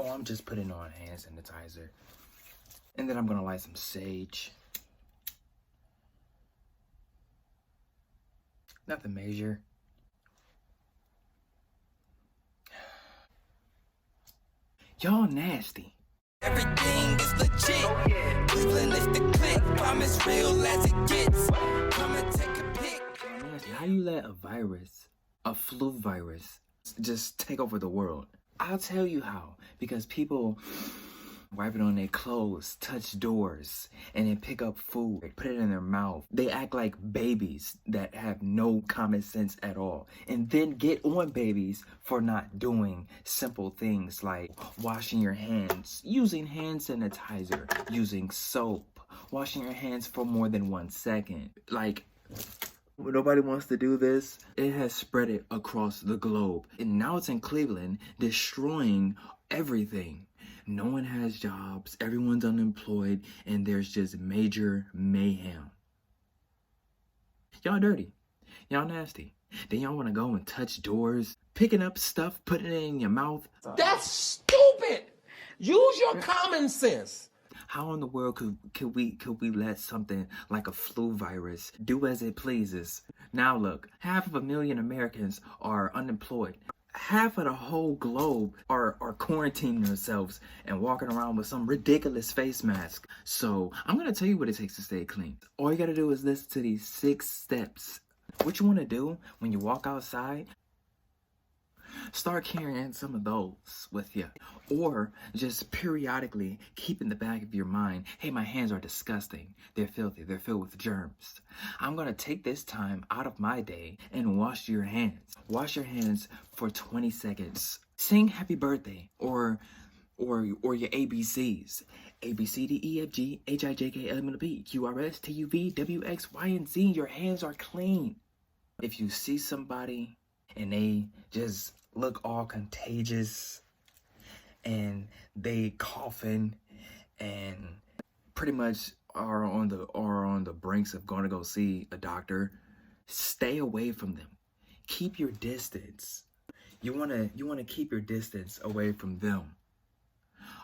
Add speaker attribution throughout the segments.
Speaker 1: Oh, I'm just putting on hand sanitizer. And then I'm gonna light some sage. Nothing major. Y'all nasty.
Speaker 2: Everything is legit. Cleveland is the click. Promise real as it gets. Come and take a pic.
Speaker 1: How you let a virus, a flu virus, just take over the world? I'll tell you how. Because people wipe it on their clothes, touch doors, and then pick up food, put it in their mouth. They act like babies that have no common sense at all. And then get on babies for not doing simple things like washing your hands, using hand sanitizer, using soap, washing your hands for more than 1 second. Like, nobody wants to do this. It has spread it across the globe. And now it's in Cleveland, destroying everything. No one has jobs, everyone's unemployed, and there's just major mayhem. Y'all dirty. Y'all nasty. Then y'all want to go and touch doors, picking up stuff, putting it in your mouth.
Speaker 3: That's stupid. Use your common sense.
Speaker 1: How in the world could we let something like a flu virus do as it pleases? Now look, 500,000 Americans are unemployed. Half of the whole globe are quarantining themselves and walking around with some ridiculous face mask. So I'm going to tell you what it takes to stay clean. All you got to do is listen to these 6 steps. What you want to do when you walk outside, start carrying some of those with you. Or just periodically keep in the back of your mind, hey, my hands are disgusting. They're filthy. They're filled with germs. I'm going to take this time out of my day and wash your hands. Wash your hands for 20 seconds. Sing happy birthday or your ABCs. A, B, C, D, E, F, G, H, I, J, K, L, M, N, O, P, Q, R, S, T, U, V, W, X, Y, and Z. Your hands are clean. If you see somebody and they just look all contagious and they coughing and pretty much are on the brinks of going to go see a doctor, stay away from them. Keep your distance. You want to keep your distance away from them.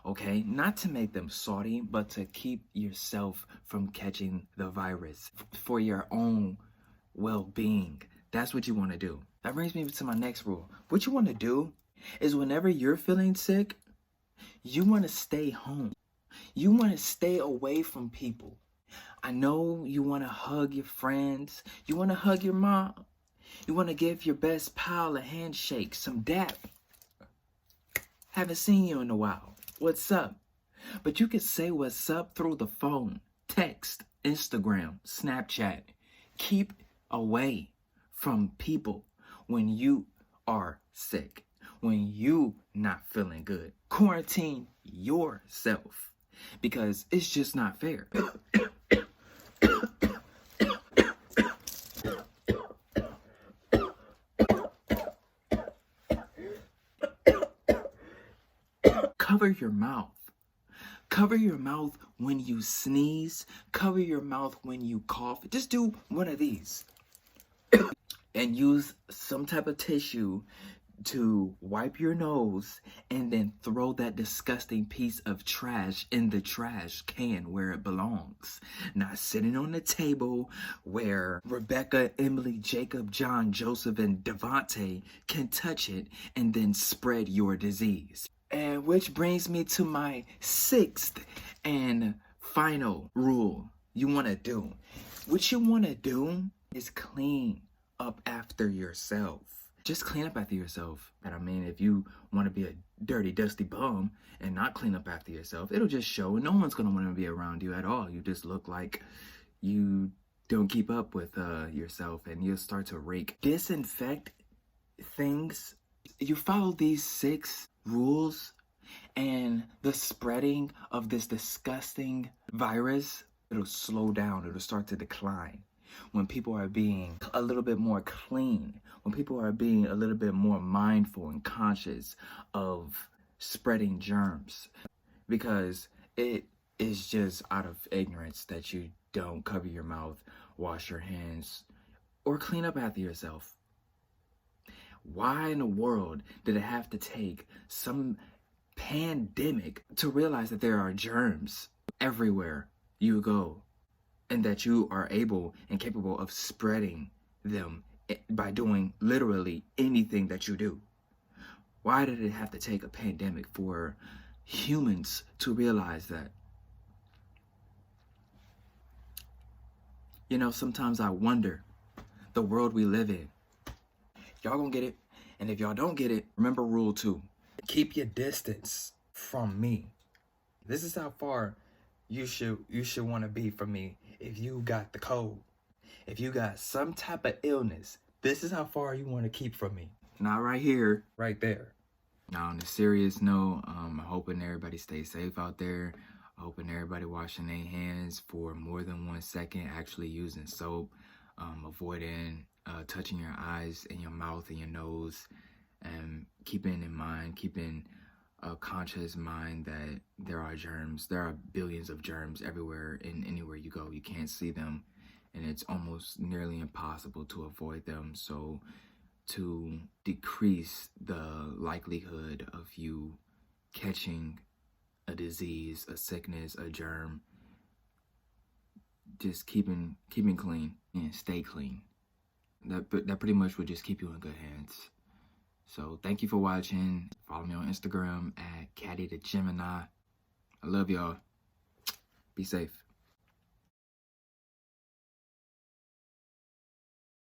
Speaker 1: Okay? Not to make them salty, but to keep yourself from catching the virus for your own well-being. That's what you want to do. That brings me to my next rule. What you want to do is whenever you're feeling sick, you want to stay home. You want to stay away from people. I know you want to hug your friends. You want to hug your mom. You want to give your best pal a handshake, some dap. Haven't seen you in a while. What's up? But you can say what's up through the phone, text, Instagram, Snapchat. Keep away from people when you are sick, when you not feeling good. Quarantine yourself because it's just not fair. Cover your mouth. Cover your mouth when you sneeze. Cover your mouth when you cough. Just do one of these. And use some type of tissue to wipe your nose and then throw that disgusting piece of trash in the trash can where it belongs. Not sitting on the table where Rebecca, Emily, Jacob, John, Joseph, and Devontae can touch it and then spread your disease. And which brings me to my 6th and final rule you want to do. What you want to do is clean up after yourself. Just clean up after yourself. And I mean, if you want to be a dirty, dusty bum and not clean up after yourself, it'll just show and no one's going to want to be around you at all. You just look like you don't keep up with yourself and you'll start to rake. Disinfect things. You follow these 6 rules and the spreading of this disgusting virus, it'll slow down. It'll start to decline. When people are being a little bit more clean, when people are being a little bit more mindful and conscious of spreading germs, because it is just out of ignorance that you don't cover your mouth, wash your hands, or clean up after yourself. Why in the world did it have to take some pandemic to realize that there are germs everywhere you go, and that you are able and capable of spreading them by doing literally anything that you do. Why did it have to take a pandemic for humans to realize that? You know, sometimes I wonder the world we live in. Y'all gonna get it. And if y'all don't get it, remember rule 2. Keep your distance from me. This is how far you should want to be from me. If you got the cold, if you got some type of illness, this is how far you want to keep from me. Not right here, right there. Now, on a serious note, I'm hoping everybody stays safe out there. I'm hoping everybody washing their hands for more than 1 second, actually using soap, avoiding touching your eyes and your mouth and your nose, and keeping a conscious mind that there are germs. There are billions of germs everywhere and anywhere you go. You can't see them, and it's almost nearly impossible to avoid them. So to decrease the likelihood of you catching a disease, a sickness, a germ, just keeping clean and stay clean. That pretty much would just keep you in good hands. So thank you for watching. Follow me on Instagram at KaddyTV. I love y'all. Be safe.